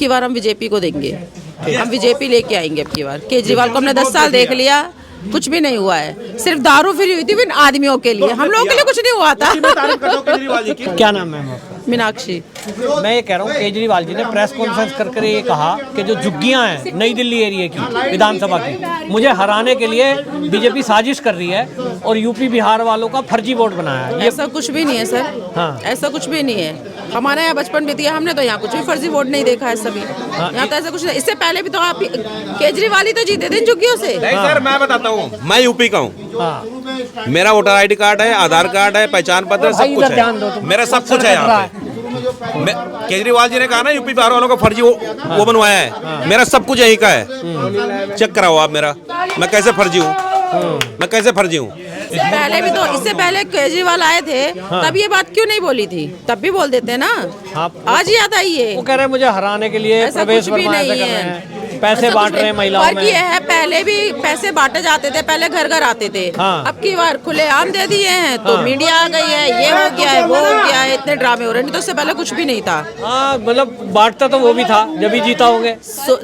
की बार हम बीजेपी को देंगे, हम बीजेपी लेके आएंगे अब की बार। केजरीवाल को हमने 10 साल देख लिया, कुछ भी नहीं हुआ है। सिर्फ दारू फ्री हुई थी बिन आदमियों के लिए, हम लोगों के लिए कुछ नहीं हुआ था। क्या नाम है आपका? मीनाक्षी। मैं ये कह रहा हूँ केजरीवाल जी ने प्रेस कॉन्फ्रेंस कर ये कहा कि जो झुग्गियाँ हैं नई दिल्ली एरिया की विधानसभा की, मुझे हराने के लिए बीजेपी साजिश कर रही है और यूपी बिहार वालों का फर्जी वोट बनाया है। ऐसा कुछ भी नहीं है सर। हाँ। ऐसा कुछ भी नहीं है। हमारे यहाँ बचपन बीत गया, हमने तो यहाँ कुछ भी फर्जी वोट नहीं देखा है सभी। यहाँ तो ऐसा कुछ नहीं। इससे पहले भी तो आप केजरीवाल ही तो जीते थे झुग्गियों से। नहीं सर, मैं बताता हूँ, मैं यूपी का हूँ। हाँ। मेरा वोटर आईडी कार्ड है, आधार कार्ड है, पहचान पत्र, सब कुछ है, मेरा सब कुछ है यहाँ पे। केजरीवाल जी ने कहा ना यूपी बिहार वालों को फर्जी वो बनवाया है, मेरा सब कुछ यहीं का है। चेक कराओ आप मेरा, मैं कैसे फर्जी हूँ, मैं कैसे फर्जी हूँ। पहले भी तो, इससे पहले केजरीवाल आए थे तब ये बात क्यों नहीं बोली थी? तब भी बोल देते ना। आज याद आई है। वो कह रहे हैं मुझे हराने के लिए प्रवेश वर्मा ऐसा कर रहे हैं, पैसे बांट रहे हैं महिलाओं में। ये है, पहले भी पैसे बांटे जाते थे, पहले घर घर आते थे। हाँ। अब की बार खुलेआम दे दिए हैं तो मीडिया आ गई है, ये हो गया है, वो हो गया है, इतने ड्रामे हो रहे हैं। नहीं तो उससे पहले कुछ भी नहीं था। हाँ, मतलब बांटता तो वो भी था जब भी जीता होंगे।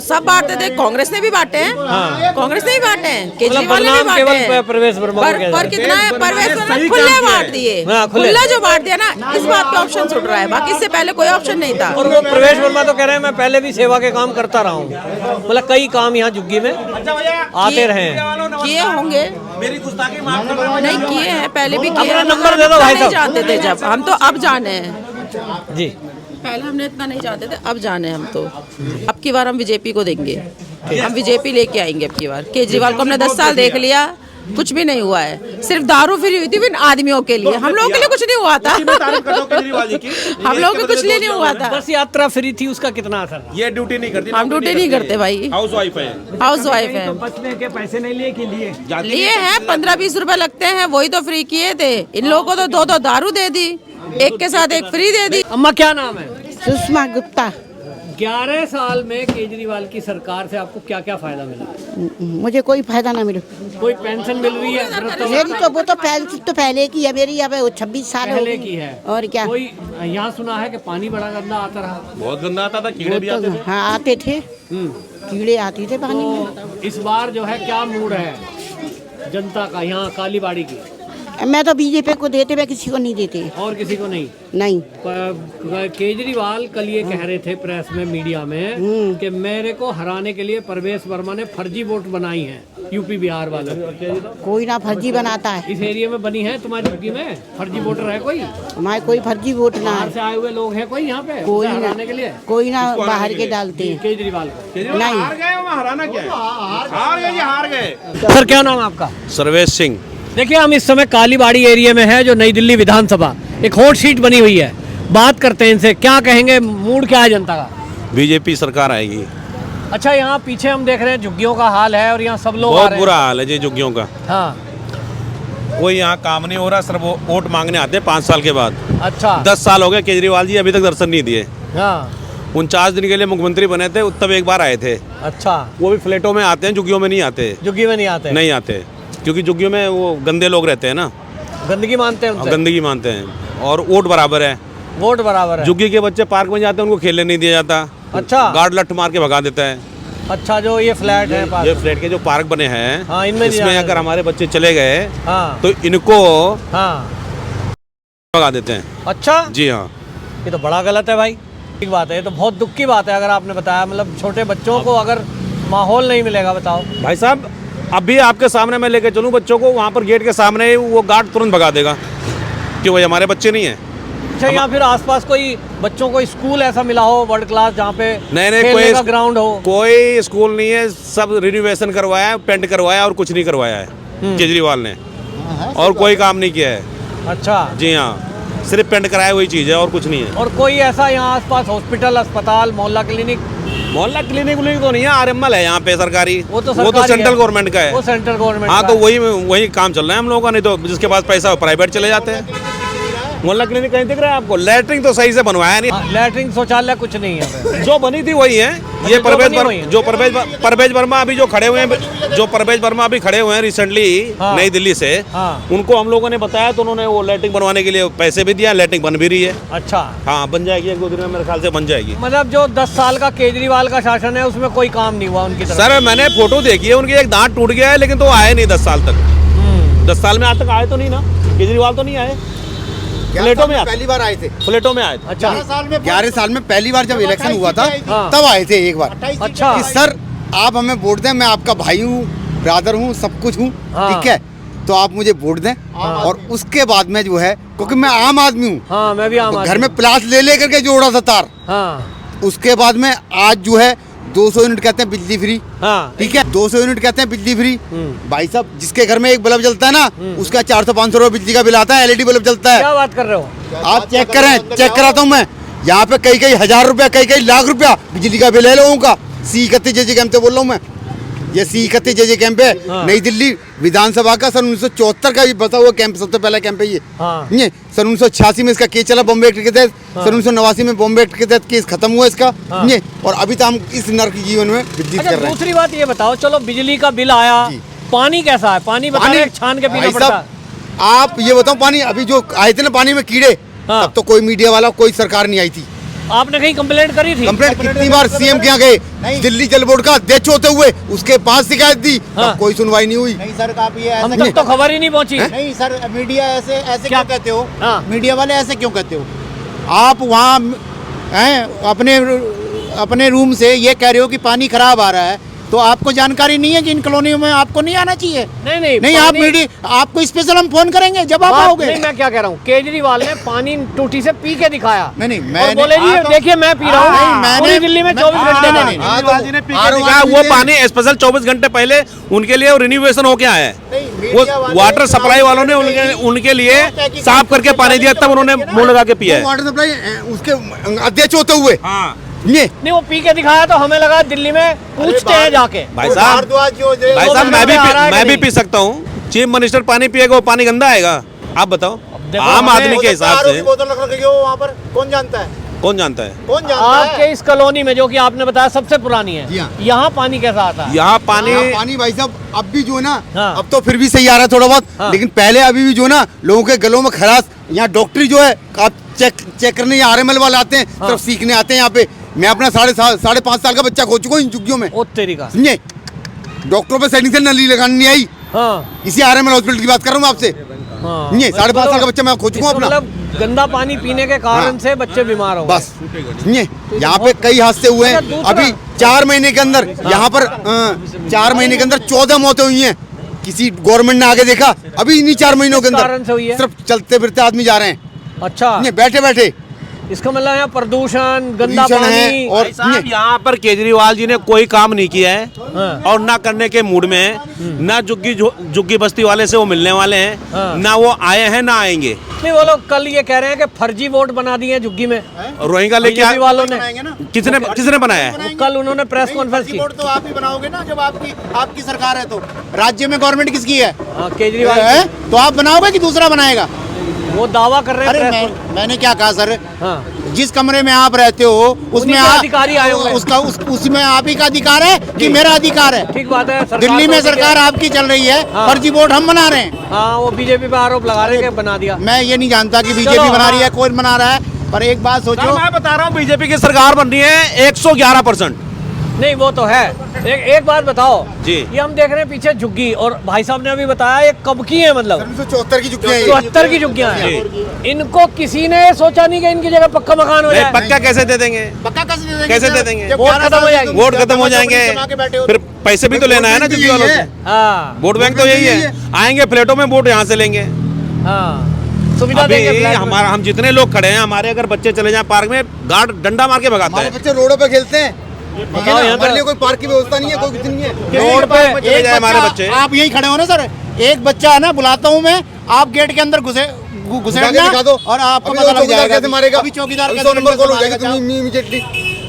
सब बांटते थे, कांग्रेस ने भी बांटे हैं। हाँ। कांग्रेस ने भी बांटे हैं, केजरीवाल ने भी बदनाम बांटे केवल हैं। प्रवेश वर्मा को किया पर कितना है, प्रवेश वर्मा खुले बांट दिए। हाँ, खुला जो बांट दिया ना, इस बात का ऑप्शन छूट रहा है, बाकी इससे पहले कोई ऑप्शन नहीं था। और वो प्रवेश वर्मा तो कह रहे हैं मैं पहले भी सेवा के काम करता रहा हूँ, मतलब कई काम यहाँ झुग्गी में आते रहे हैं। किए होंगे, मेरी गुस्ताखी माफ करना। नहीं किए हैं, पहले भी किए अपना हैं। नंबर दे दो भाई साहब। जानते थे जब, हम तो अब जाने हैं जी। पहले हमने इतना नहीं जानते थे, अब जाने हम तो। अब की बार हम बीजेपी को देंगे, हम बीजेपी लेके आएंगे अब की बार। केजरीवाल को हमने 10 साल देख लिया, कुछ भी नहीं हुआ है। सिर्फ दारू फ्री हुई थी बिन आदमियों के लिए, हम लोगों के लिए कुछ नहीं हुआ था। हम लोगों को कुछ नहीं हुआ था। बस यात्रा फ्री थी, उसका कितना असर? ये ड्यूटी नहीं करती, हम ड्यूटी नहीं करते भाई, हाउस वाइफ है। हाउस वाइफ है। बचने के पैसे नहीं लिए हैं, 15-20 रुपए लगते हैं, वही तो फ्री किए थे। इन लोगों को तो 2 दारू दे दी, एक के साथ एक फ्री दे दी। अम्मा क्या नाम है? सुषमा गुप्ता। 11 साल में केजरीवाल की सरकार से आपको क्या क्या फायदा मिला? मुझे कोई फायदा ना मिला। कोई पेंशन मिल रही है? मेरी तो वो तो पेंशन तो पहले की है, मेरी अब 26 साल हो पहले गई। की है। और क्या? कोई यहाँ सुना है कि पानी बड़ा गंदा आता रहा? बहुत गंदा आता था, कीड़े भी आते थे। हाँ आते थे, कीड़े आते थे पानी में। तो इस बार जो है क्या मूड है जनता का यहाँ कालीबाड़ी की? मैं तो बीजेपी को देते, मैं किसी को नहीं देते। और किसी को नहीं? नहीं। केजरीवाल कल ये कह रहे थे प्रेस में, मीडिया में, कि मेरे को हराने के लिए प्रवेश वर्मा ने फर्जी वोट बनाई है यूपी बिहार वालों। कोई ना फर्जी बनाता है। इस एरिया में बनी है तुम्हारी झुग्गी में? फर्जी वोटर है कोई? हमारे कोई फर्जी वोट ना बाहर है। से आए हुए लोग हैं कोई यहाँ पे कोई उसे ना, हराने के लिए? कोई ना बाहर के डालते हैं केजरीवाल को नहीं। हार गए, वहाँ हराना क्या है? हार गए, हार गए। सर क्या नाम है आपका? सर्वेश सिंह। देखिए हम इस समय कालीबाड़ी एरिया में है, जो नई दिल्ली विधानसभा एक हॉट सीट बनी हुई है। बात करते हैं इनसे, क्या कहेंगे, मूड क्या है जनता का? बीजेपी सरकार आएगी। अच्छा, यहाँ पीछे हम देख रहे हैं झुग्गियों का हाल है और यहाँ सब लोग आ बहुत रहे बुरा हाल है जी झुग्गियों का। हैं। हाँ। कोई यहाँ काम नहीं हो रहा, सिर्फ वो वोट मांगने आते हैं 5 साल के बाद। अच्छा। 10 साल हो गए, केजरीवाल जी अभी तक दर्शन नहीं दिए। हाँ। 49 दिन के लिए मुख्यमंत्री बने थे, तब एक बार आए थे। अच्छा, वो भी फ्लैटों में आते हैं, झुग्गियों में नहीं आते। झुग्गी में नहीं आते? नहीं आते, क्योंकि झुग्गियों में वो गंदे लोग रहते हैं ना, गंदगी मानते हैं उनसे? गंदगी मानते हैं। और वोट बराबर है, वोट बराबर है। झुग्गी के बच्चे पार्क में जाते हैं, उनको खेलने नहीं दिया जाता। अच्छा। गार्ड लठ मार के भगा देता है। अच्छा, जो ये फ्लैट है पास, ये फ्लैट के जो पार्क बने हैं, हाँ, इनमें इसमें अगर हमारे बच्चे चले गए हाँ तो इनको हाँ भगा देते हैं। अच्छा जी हाँ। ये तो बड़ा गलत है भाई। ठीक बात है, ये तो बहुत दुख की बात है। अगर आपने बताया, मतलब छोटे बच्चों को अगर माहौल नहीं मिलेगा, बताओ भाई साहब, अभी आपके सामने मैं लेके चलूँ बच्चों को, वहाँ पर गेट के सामने वो गार्ड तुरंत भगा देगा कि वही हमारे बच्चे नहीं हैं। अच्छा, या फिर आसपास कोई बच्चों को स्कूल ऐसा मिला हो वर्ल्ड क्लास, जहाँ पे नहीं खेलने का ग्राउंड हो? कोई स्कूल नहीं है, सब रिनोवेशन करवाया है, पेंट करवाया और कुछ नहीं करवाया है केजरीवाल ने, और कोई काम नहीं किया है। अच्छा। जी हाँ, सिर्फ पेंट कराया वही चीज़ है और कुछ नहीं है। और कोई ऐसा यहाँ आसपास हॉस्पिटल, अस्पताल, मोहल्ला क्लिनिक? मोहल्ला क्लिनिक तो नहीं है, आरएमएल है यहाँ पे सरकारी। वो तो सेंट्रल गवर्नमेंट का है। वो सेंट्रल गवर्नमेंट। हाँ, तो वही काम चल रहा है हम लोगों का। नहीं तो जिसके पास पैसा हो प्राइवेट चले जाते हैं। मोहल्ला क्लिनिक कहीं दिख रहा है आपको? लैटरिन तो सही से बनवाया नहीं। लैटरिन शौचालय कुछ नहीं है। जो बनी थी वही है। ये जो बनी हुई है। परवेज वर्मा अभी जो खड़े हुए हैं, जो परवेज वर्मा अभी खड़े हुए हैं रिसेंटली हाँ। नई दिल्ली से, हाँ। उनको हम लोगों ने बताया तो उन्होंने वो लैट्रिन बनवाने के लिए पैसे भी दिया, लैट्रिन बन भी रही है। अच्छा, हाँ, बन जाएगी 1-2 दिन में, मेरे ख्याल से बन जाएगी। मतलब जो 10 साल का केजरीवाल का शासन है उसमें कोई काम नहीं हुआ उनकी तरफ। सर मैंने फोटो देखी है उनकी, एक दांत टूट गया है लेकिन तो आए नहीं 10 साल तक। 10 साल में आज तक आए तो नहीं ना, केजरीवाल तो नहीं आए, फ्लैटों में पहली बार आए थे। फ्लैटों में आए थे। अच्छा 11 साल में पहली बार जब इलेक्शन हुआ था हाँ। तब आए थे एक बार। अच्छा कि सर आप हमें वोट दें, मैं आपका भाई हूँ, ब्रदर हूँ, सब कुछ हूँ, हाँ। ठीक है, तो आप मुझे वोट दें। और उसके बाद में जो है, क्योंकि मैं आम आदमी हूँ, हाँ मैं भी आम तो आदमी घर में प्लास ले करके जोड़ा था तार। हाँ उसके बाद में आज जो है 200 यूनिट कहते हैं बिजली फ्री, हाँ ठीक है, 200 यूनिट कहते हैं बिजली फ्री। भाई साहब जिसके घर में एक बल्ब जलता है ना, उसका 400-500 रुपए बिजली का बिल आता है, एलईडी बल्ब जलता है। क्या बात कर रहे हो? आप चेक करें, चेक कराता हूँ मैं, यहाँ पे कई 1000 रुपया, कई लाख रुपया बिजली का बिल है लोगों का। C31 JJ कैंप से बोल रहा हूँ मैं, ये C31 JJ कैंप है, हाँ। नई दिल्ली विधानसभा का सन 1974 का भी बसा हुआ कैंप, सबसे पहला कैंप है ये। हाँ। ये सन 1986 में इसका केस चला बॉम्बे एक्ट के तहत, सन 1989 में बॉम्बे एक्ट के तहत केस खत्म हुआ इसका। हाँ। ये और अभी तो हम इस नर्क जीवन में विद्युत अच्छा कर रहे हैं। दूसरी बात ये बताओ, चलो बिजली का बिल आया, जी। पानी कैसा है? पानी बता रहे हैं, छान के पीना भाई पड़ता साहब, है। आप ये बताओ, पानी अभी जो आए थे ना पानी में कीड़े, हाँ। तब तो कोई मीडिया वाला, कोई सरकार नहीं आई थी। आपने कहीं कंप्लेंट करी थी? कंप्लेंट कितनी बार सीएम के यहाँ गए, दिल्ली जल बोर्ड का अध्यक्ष होते हुए उसके पास शिकायत दी, हाँ। तब कोई सुनवाई नहीं हुई। नहीं सर, आप ये हम ऐसे तक तो खबर ही नहीं पहुंची। नहीं सर, मीडिया ऐसे क्या? क्यों कहते हो? हाँ। मीडिया वाले ऐसे क्यों कहते हो? आप वहाँ हैं अपने रूम से ये कह रहे हो कि पानी खराब आ रहा है, तो आपको जानकारी नहीं है कि इन कॉलोनियों में आपको नहीं आना चाहिए? नहीं आप पानी- मीडिया, आपको स्पेशल हम फोन करेंगे जब आप बात आओगे। नहीं, मैं क्या कह रहा हूँ, केजरीवाल ने पानी टूटी से पी के दिखाया। नहीं, और मैंने बोले जी देखिए मैं पी रहा नहीं, हूँ, मैंने- पूरी दिल्ली में 24 घंटे नहीं, नहीं। नहीं, केजरीवाल जी ने पी के आरो दिखाया, आदमी वो ने- पानी स्पेशल 24 घंटे पहले उनके लिए रिन्यूएशन होके आया है। नहीं, वो मीडिया वाले- वाटर सप्लाई वालों ने उनके लिए साफ करके पानी दिया, तब उन्होंने मुंह लगा के पिया है। वाटर सप्लाई उसके अध्यक्ष होते हुए हाँ ये नहीं वो पी के दिखाया तो हमें लगा दिल्ली में पूछते हैं जाके। भाई साहब, भारद्वाज जो भाई साहब मैं मैं भी पी सकता हूँ। चीफ मिनिस्टर पानी पिएगा, वो पानी गंदा आएगा? आप बताओ, देखो, आम हमें- आदमी के हिसाब से बोतल रख रखी हो वहाँ पर, कौन जानता है? कौन जानता है? कौन जानता आपके है? इस कॉलोनी में जो कि आपने बताया सबसे पुरानी जी है, हाँ। यहाँ पानी कैसा आता है? यहाँ पानी यहाँ पानी भाई साहब अब भी जो है ना, हाँ। अब तो फिर भी सही आ रहा है थोड़ा बहुत, हाँ। लेकिन पहले अभी भी जो है ना लोगों के गलों में खराश। यहाँ डॉक्टरी जो है आप चेक करने RML वाले आते हैं, हाँ। सिर्फ सीखने आते हैं यहाँ पे। मैं अपना 5.5 साल का बच्चा खो चुका हूँ इन झुग्गियों में, ओ तेरी का। समझे? डॉक्टरों पे सैनिक से नली लगानी नहीं आई, हाँ इसी RML हॉस्पिटल की बात कर रहा हूँ आपसे। हाँ। ये 5.5 साल का बच्चा मैं खो चुका हूँ इसका अपना। मतलब गंदा पानी पीने के कारण हाँ। से बच्चे बीमार हो गए। बस ये यहाँ पे कई हादसे हुए अच्छा, हैं। दूसरा- अभी 4 महीने के अंदर यहाँ पर 4 महीने के अंदर 14 मौतें हुई हैं। किसी गवर्नमेंट ने आगे देखा? अभी इन्हीं 4 महीनों के किस कारण से हुई अंदर है? सिर्फ चलते फिरते आदमी जा रहे हैं, अच्छा ये बैठे बैठे इसका मतलब यहाँ प्रदूषण गंदा प्रदूषण है। पानी और भाई साहब, यहाँ पर केजरीवाल जी ने कोई काम नहीं किया है हाँ। और ना करने के मूड में है। ना जुग्गी बस्ती वाले से वो मिलने वाले हैं, हाँ। ना वो आए हैं ना आएंगे। नहीं वो लोग कल ये कह रहे हैं कि फर्जी वोट बना दिए हैं झुग्गी में रोहिंगा लेके बीजेपी वालों ने। बनाएंगे ना? किसने बनाया है? वो कल उन्होंने प्रेस कॉन्फ्रेंस की। वोट तो आप ही बनाओगे ना, जब आपकी सरकार है तो। राज्य में गवर्नमेंट किसकी है? हाँ, केजरीवाल है? तो आप बनाओगे कि दूसरा बनाएगा? वो दावा कर रहे हैं अरे प्रेस मैंने क्या कहा सर, हाँ जिस कमरे में आप रहते हो उसमें उन्हीं के अधिकारी आए होंगे। उसमें आप ही का अधिकार है कि मेरा अधिकार है? ठीक बात है। सरकार दिल्ली में तो ठीक है। सरकार आपकी चल रही है, हाँ। फर्जी वोट हम बना रहे हैं। हाँ वो बीजेपी पे आरोप लगा रहे हैं कि बना दिया। मैं ये नहीं जानता कि बीजेपी बना रही है, कौन बना रहा है, पर एक बात सोचो। मैं बता रहा हूँ, बीजेपी की सरकार बन रही है 111%। नहीं वो तो है। एक बात बताओ जी। ये हम देख रहे हैं पीछे झुग्गी, और भाई साहब ने अभी बताया ये कब की है, मतलब 1974 की झुग्गियां हैं ये। 74 की झुग्गियां हैं। इनको किसी ने सोचा नहीं कि इनकी जगह पक्का मकान हो जाए। पक्का कैसे दे देंगे? पक्का कैसे दे देंगे? वोट खत्म हो जाएंगे। वोट खत्म हो जाएंगे, फिर पैसे भी तो लेना है ना जुग्गी वालों से। हाँ वोट बैंक तो यही है, आएंगे फ्लैटों में वोट यहाँ से लेंगे। हाँ सुविधा देंगे अभी फ्लैट में। हम जितने लोग खड़े हैं, हमारे अगर बच्चे चले जाएं पार्क में, गार्ड डंडा मार के भगाता हमारे है। बच्चे रोडों पे खेलते हैं, बताओ यहाँ हमारे लिए तो कोई पार्क की व्यवस्था नहीं है, कोई कुछ नहीं है। रोड पे चले एक जाए हमारे बच्चा- बच्चे। आप यहीं खड़े हो ना सर, एक बच्चा है ना, बुलाता हूँ मैं, आप गेट के अंदर घुसे जाके दिखा दो। और आपको अभी पता तो लग चौकीदार जाएगा कैसे मारेगा? अभी चौकीदार अभी कैसे 100 नंबर कॉल हो मारेगा? जाएगी तुम्हें इमीडिएटली।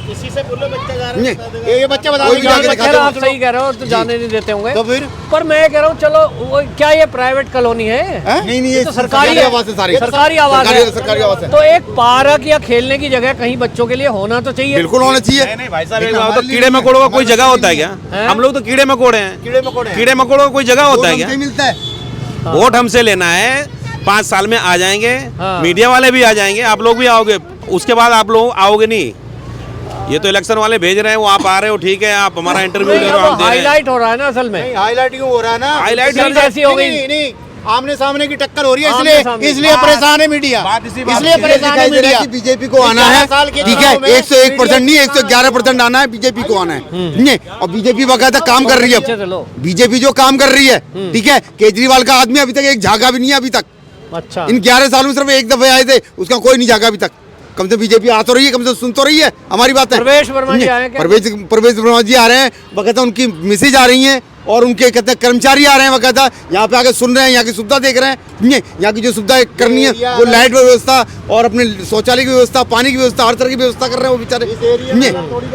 ये बच्चा बता कोई भी जाके बच्चा दिखा आप सही कह रहे हो, तो जाने नहीं देते होंगे। तो फिर पर मैं कह रहा हूँ चलो क्या ये प्राइवेट कॉलोनी है? नहीं ये तो सरकारी आवास है सारी, सरकारी आवास है। सरकारी आवास है। तो एक पार्क या खेलने की जगह कहीं बच्चों के लिए होना तो चाहिए। बिल्कुल होना चाहिए। नहीं भाई साहब, एक बात तो कीड़े मकोड़ों का कोई जगह होता है क्या? हम लोग तो कीड़े मकोड़े हैं। कीड़े मकोड़ों का कोई जगह होता है क्या? मिलता है। वोट हमसे लेना है, 5 साल में आ जाएंगे, हाँ। मीडिया वाले भी आ जाएंगे, आप लोग भी आओगे, उसके बाद आप लोग आओगे नहीं। ये तो इलेक्शन वाले भेज रहे हैं, वो आप आ रहे हो, ठीक है, आप हमारा इंटरव्यू ले रहे हो, हम दे रहे हैं। हाईलाइट हो रहा है ना असल में। हाईलाइट क्यों हो रहा है ना? हाईलाइट सीट ऐसी हो गई। नहीं, आमने सामने की टक्कर हो रही है, आमने सामने। इसलिए परेशान है मीडिया, इसलिए परेशान है मीडिया। बीजेपी को आना है, ठीक है, 101% नहीं 111% आना है, बीजेपी को आना है। नहीं, और बीजेपी बाकायदा काम कर रही पीछे है, चलो। बीजेपी जो काम कर रही है, ठीक है। केजरीवाल का आदमी अभी तक एक झागा भी नहीं है अभी तक। अच्छा, इन 11 सालों में सिर्फ एक दफे आए थे, उसका कोई नहीं जागा अभी तक। कम से बीजेपी आ तो रही है, कम से सुन तो रही है हमारी बात है। प्रवेश वर्मा जी आए हैं क्या? प्रवेश वर्मा जी आ रहे हैं, बकायदा उनकी मिसेज आ रही हैं और उनके कहते हैं कर्मचारी आ रहे हैं, बकायदा यहाँ पे आके सुन रहे हैं, यहाँ की सुविधा देख रहे हैं। यहाँ की जो सुविधा करनी है वो लाइट व्यवस्था और अपने शौचालय की व्यवस्था, पानी की व्यवस्था, हर तरह की व्यवस्था कर रहे हैं वो बेचारे।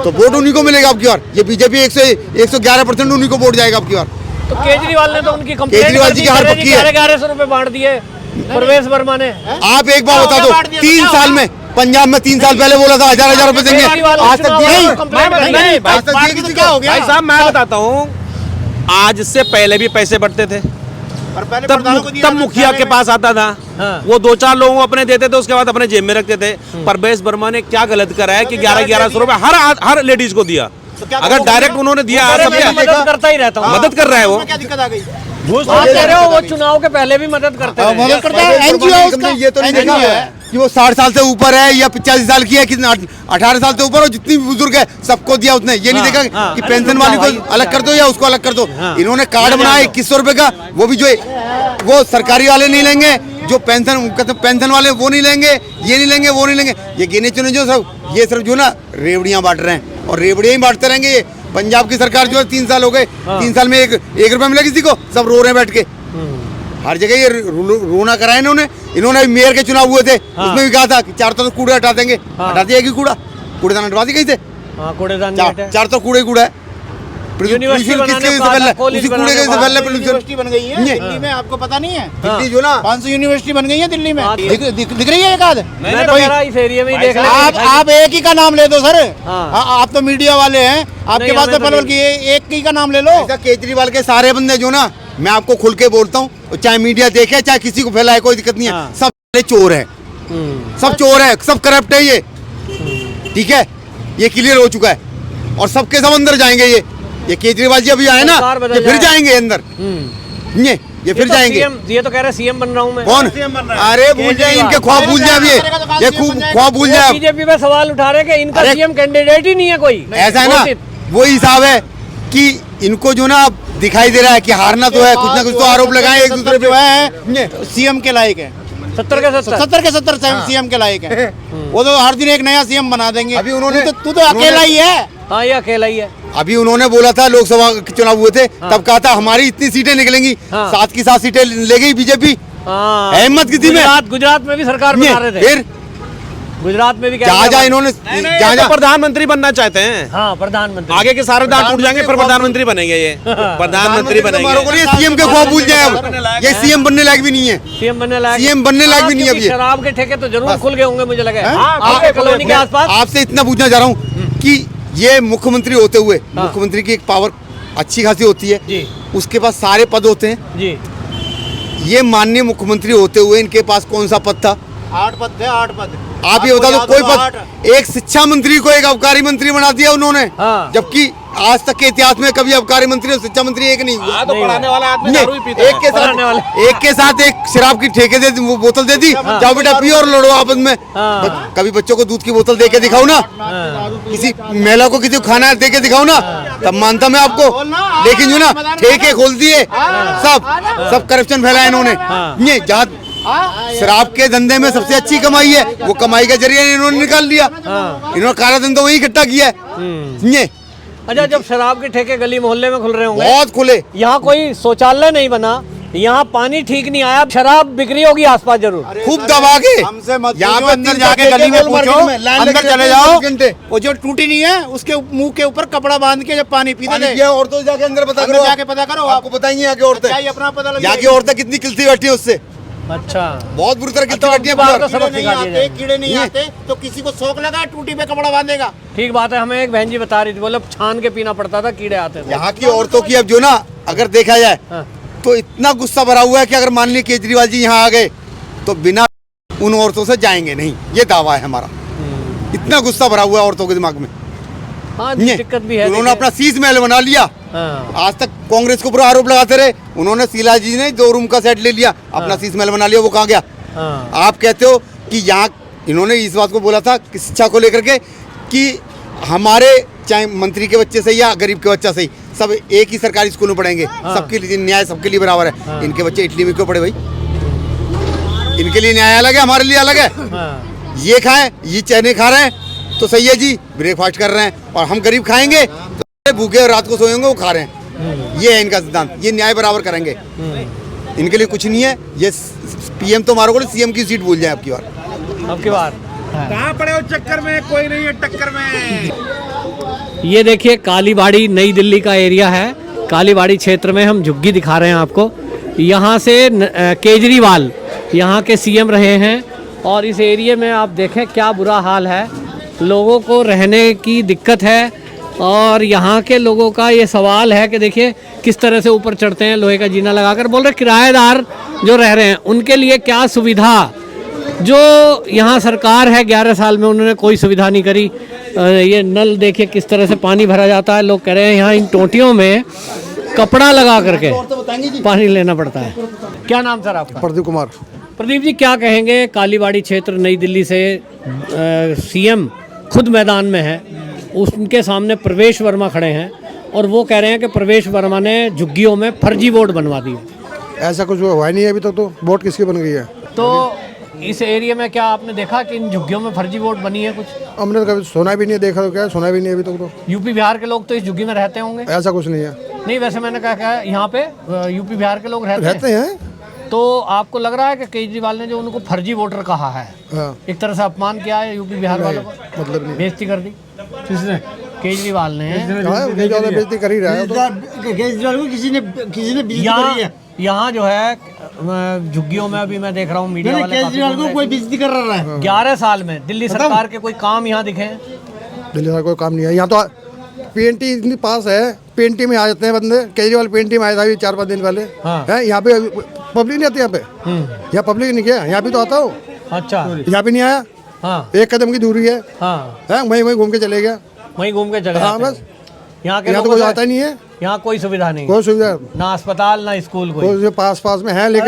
तो वोट उन्हीं को मिलेगा अब की बार। ये बीजेपी 111% उन्हीं को वोट जाएगा अब की बार। तो केजरीवाल ने तो उनकी कंप्लेंट केजरीवाल जी की हार पक्की है। 1100 रुपए बांट दिए प्रवेश वर्मा ने। आप एक बार बता दो, 3 साल में पंजाब में 3 साल पहले बोला था 1000 रुपए देंगे, आज तक दिए नहीं। आज तक दिए किसी का? भाई साहब मैं बताता हूँ, आज से पहले भी पैसे बढ़ते थे, तब मुखिया के पास आता था, वो 2-4 लोगों को अपने देते थे, उसके बाद अपने जेब में रखते थे। प्रवेश वर्मा ने क्या गलत करा है कि 1100 रुपए हर लेडीज को दिया? अगर डायरेक्ट उन्होंने दिया, मदद करता ही रहता हूँ। मदद कर रहा है वो। क्या दिक्कत आ गई? आप कह रहे हो वो चुनाव के पहले भी मदद करते हैं। मदद करता है एनजीओ, उसका ये तो नहीं देखा कि वो 60 साल से ऊपर है या 85 साल की है, कितना 18 साल से ऊपर हो, जितनी भी बुजुर्ग है सबको दिया उसने। ये नहीं देखा कि पेंशन वाली को अलग कर दो या उसको अलग कर दो। इन्होंने कार्ड बनाया 2100 रुपए का, वो भी जो वो सरकारी वाले नहीं लेंगे, जो पेंशन वाले वो नहीं लेंगे, ये नहीं लेंगे, वो नहीं लेंगे। ये गिने चुने जो सब ये सिर्फ जो ना रेवड़ियां बांट रहे हैं और रेवड़ियां ही बांटते रहेंगे। ये पंजाब की सरकार जो है 3 साल हो गए, 3 साल में एक रुपया मिला किसी को? सब रो रहे हैं बैठ के। हर जगह ये रोना कराया इन्होंने मेयर के चुनाव हुए थे, उसमें भी कहा था कि 4 तरफ कूड़े हटा देंगे, हटा दिया कि कूड़ेदान हटवा दी कहीं से? कूड़ेदान 4 तो कूड़े कूड़ा है। यूनिवर्सिटी बनाने को कहा था, कॉलेज बनाने को कहा था। यूनिवर्सिटी बन गई है दिल्ली में, आपको पता नहीं है? दिल्ली जो ना 500 यूनिवर्सिटी बन गई है दिल्ली में, दिख रही है एक आध? मैं तो कह रहा इस एरिया में ही देख आप एक ही का नाम ले दो सर। हाँ। आप तो मीडिया वाले हैं, आपके पास तो पलवल की एक ही का नाम ले लो। ऐसा केजरीवाल के सारे बंदे जो ना, मैं आपको खुल के बोलता हूँ, चाहे मीडिया देखे चाहे किसी को फैलाए, कोई दिक्कत नहीं है, सब चोर है, सब चोर है, सब करप्ट है ये, ठीक है, ये क्लियर हो चुका है। और सबके सब अंदर जाएंगे। ये केजरीवाल जी अभी आए ना, ये फिर जाएंगे अंदर, ये फिर जाएंगे। ये तो कह रहे सीएम बन रहा हूँ मैं। कौन? अरे भूल जाए, इनके ख्वाब भूल जाए, ये खूब ख्वाब भूल जाए। बीजेपी पे सवाल उठा रहे कि इनका सीएम कैंडिडेट ही नहीं है कोई। ऐसा है ना, वही हिसाब है कि इनको जो ना दिखाई दे रहा है कि हारना तो है, कुछ ना कुछ तो आरोप लगाए एक दूसरे पे, है सीएम के लायक है। 70 के 70 सीएम के लायक है। वो तो हर दिन एक नया सीएम बना देंगे। अभी उन्होंने तू तो अकेला ही है। हाँ, ये अकेला ही है। अभी उन्होंने बोला था, लोकसभा के चुनाव हुए थे, तब कहा था हमारी इतनी सीटें निकलेंगी, 7 की 7 सीटें ले गई बीजेपी। हिम्मत किसी में? गुजरात में भी सरकार बना रहे थे, फिर गुजरात में भी जहाँ इन्होंने जहाँ प्रधानमंत्री बनना चाहते हैं। हाँ, प्रधानमंत्री। आगे के सारे दांत टूट जाएंगे, फिर प्रधानमंत्री बनेंगे। ये प्रधानमंत्री बनेंगे। ये सीएम के ख्वाब भूल जाए, अब ये सीएम बनने लायक भी नहीं है, सीएम बनने लायक भी नहीं है। अब ये शराब के ठेके तो जरूर खुल गए होंगे, मुझे लगा है आपके कॉलोनी के आसपास। आपसे इतना पूछना चाह रहा हूँ कि ये मुख्यमंत्री होते हुए, मुख्यमंत्री की एक पावर अच्छी खासी होती है जी, उसके पास सारे पद होते हैं जी। ये माननीय मुख्यमंत्री होते हुए इनके पास कौन सा पद था? 8 पद थे, 8 पद। आप ये बता दो, कोई पद? एक शिक्षा मंत्री को एक आबकारी मंत्री बना दिया उन्होंने, जबकि आज तक के इतिहास में कभी आबकारी मंत्री और शिक्षा मंत्री एक नहीं हुआ। तो पढ़ाने वाला आदमी दारू ही पीता है। एक के साथ एक शराब की ठेके दे वो बोतल दे दी, जाओ बेटा पियो और लड़ो आपस में। कभी बच्चों को दूध की बोतल दे के दिखाओ ना, किसी महिला को किसी को खाना दे के दिखाओ ना, तब मानता मैं आपको। लेकिन जो ना ठेके खोल दिए, सब करप्शन फैलाया इन्होंने। ये जहाँ शराब के धंधे में सबसे अच्छी कमाई है, वो कमाई का जरिया इन्होंने निकाल लिया। इन्होंने काला धंधा वही इकट्ठा किया है। अच्छा, जब शराब के ठेके गली मोहल्ले में खुल रहे होंगे, बहुत खुले, यहाँ कोई शौचालय नहीं बना यहाँ पानी ठीक नहीं आया, शराब बिक्री होगी आसपास जरूर। खूब दबा के हमसे मत यहाँ पे पूछो, अंदर 3 जाके घंटे गली में केवल पूछो, मार्केट में लाइन अंदर लगे चले रहते जाओ। हैं 3 घंटे। वो जो टूटी नहीं है उसके मुंह के ऊपर कपड़ा बांध के जब पानी पीते थे। औरतों से जाके अंदर बता अंदर करो, जाके पता करो, आपको बताएंगे यहाँ की औरतें, अच्छा, ये अपना पता लग यहाँ की जाएगा। औरतें कितनी किलती बैठी है उससे, अच्छा, बहुत बुरी तरह किलती अच्छा, बैठी है। बात तो पूरा। सबक कीड़े नहीं सिखा दिए आते, जाएंगे। कीड़े नहीं आते तो किसी को शौक लगा टूटी पे कपड़ा बांधेगा। ठीक बात है, हमें एक बहन जी बता रही थी, बोले छान के पीना पड़ता था, कीड़े आते थे। यहाँ की औरतों की अब जो ना अगर देखा जाए हाँ। तो इतना गुस्सा भरा हुआ है कि अगर मान लीजिए केजरीवाल जी यहाँ आ गए तो बिना उन औरतों से जाएंगे नहीं, ये दावा है हमारा। इतना गुस्सा भरा हुआ है औरतों के दिमाग में। हाँ, नहीं है। दिक्कत भी है। उन्होंने अपना शीश महल बना लिया। हाँ, आज तक कांग्रेस के ऊपर आरोप लगाते रहे, उन्होंने शीला जी ने 2 रूम का सेट ले लिया, अपना शीश महल बना लिया, वो कहाँ गया? हाँ, आप कहते हो कि यहाँ इन्होंने इस बात को बोला था कि शिक्षा को लेकर के कि हमारे चाहे मंत्री के बच्चे से या गरीब के बच्चा से ही सब एक ही सरकारी स्कूल में पढ़ेंगे, सबके लिए न्याय सबके लिए बराबर है। इनके बच्चे इटली में क्यों पढ़े भाई? इनके लिए न्याय अलग है, हमारे लिए अलग है। हाँ, ये खाएं, ये चने खा रहे हैं तो सही है जी, ब्रेकफास्ट कर रहे हैं, और हम गरीब खाएंगे तो भूखे और रात को सोएंगे वो खा रहे हैं। ये है इनका सिद्धांत, ये न्याय बराबर करेंगे। इनके लिए कुछ नहीं है। ये पीएम तो मारो, सीएम की सीट भूल जाए अब की बार। अब की बार कहाँ पड़े हो चक्कर में, कोई नहीं है टक्कर में। ये देखिए कालीबाड़ी नई दिल्ली का एरिया है। कालीबाड़ी क्षेत्र में हम झुग्गी दिखा रहे हैं आपको। यहाँ से केजरीवाल यहाँ के सीएम रहे हैं और इस एरिया में आप देखें क्या बुरा हाल है, लोगों को रहने की दिक्कत है। और यहाँ के लोगों का ये सवाल है कि देखिए किस तरह से ऊपर चढ़ते हैं लोहे का जीना लगाकर। बोल रहे किराएदार जो रह रहे हैं उनके लिए क्या सुविधा, जो यहाँ सरकार है 11 साल में उन्होंने कोई सुविधा नहीं करी। ये नल देखिए किस तरह से पानी भरा जाता है। लोग कह रहे हैं यहाँ इन टोंटियों में कपड़ा लगा करके पानी लेना पड़ता है। क्या नाम सर आपका? प्रदीप कुमार। प्रदीप जी क्या कहेंगे, कालीबाड़ी क्षेत्र नई दिल्ली से सीएम खुद मैदान में है, उनके सामने प्रवेश वर्मा खड़े हैं और वो कह रहे हैं कि प्रवेश वर्मा ने झुग्गियों में फर्जी वोट बनवा दिए। ऐसा कुछ हुआ ही नहीं है अभी तक। तो वोट किसकी बन गई है? तो इस एरिया में क्या आपने देखा कि इन झुग्गियों में फर्जी वोट बनी है कुछ? हमने तो कभी सुना भी नहीं है, देखा तो क्या है, सुना भी नहीं अभी तक। तो यूपी बिहार के लोग तो इस झुग्गी में रहते होंगे? ऐसा कुछ नहीं है। नहीं, वैसे मैंने कहा यहाँ पे यूपी बिहार के लोग रहते हैं। तो आपको लग रहा है कि केजरीवाल ने जो उनको फर्जी वोटर कहा है, हाँ। एक तरह से अपमान किया है यूपी बिहार वालों को, मतलब नहीं। बेइज्जती कर दी किसने? केजरीवाल ने। बेइज्जती कर ही रहा है। केजरीवाल को किसी ने बेइज्जती करी है? यहाँ जो है झुग्गियों में अभी मैं देख रहा हूँ मीडिया वाले केजरीवाल को कोई बेइज्जती कर रहा है? 11 साल में दिल्ली सरकार के कोई काम यहाँ दिखे हैं? दिल्ली का कोई काम नहीं है यहाँ तो। पीएनटी इतनी पास है, पीएनटी में आ जाते हैं बंदे। केजरीवाल पीएनटी में आया था 4-5 दिन पहले। हाँ। है यहाँ पे पब्लिक नहीं आती। यहाँ पे यहाँ पब्लिक नहीं किया, यहाँ भी तो आता हूँ, अच्छा, यहाँ भी नहीं आया। हाँ, 1 कदम की दूरी है, हाँ, वहीं घूम के चले गया। वहीं घूम के चले हाँ जाते बस। हैं। यहाँ के यहाँ तो लोगों कोई से- आता ही नहीं है, यहाँ कोई सुविधा नहीं, कोई सुविधा। ना अस्पताल ना स्कूल कोई। पास में है लेकिन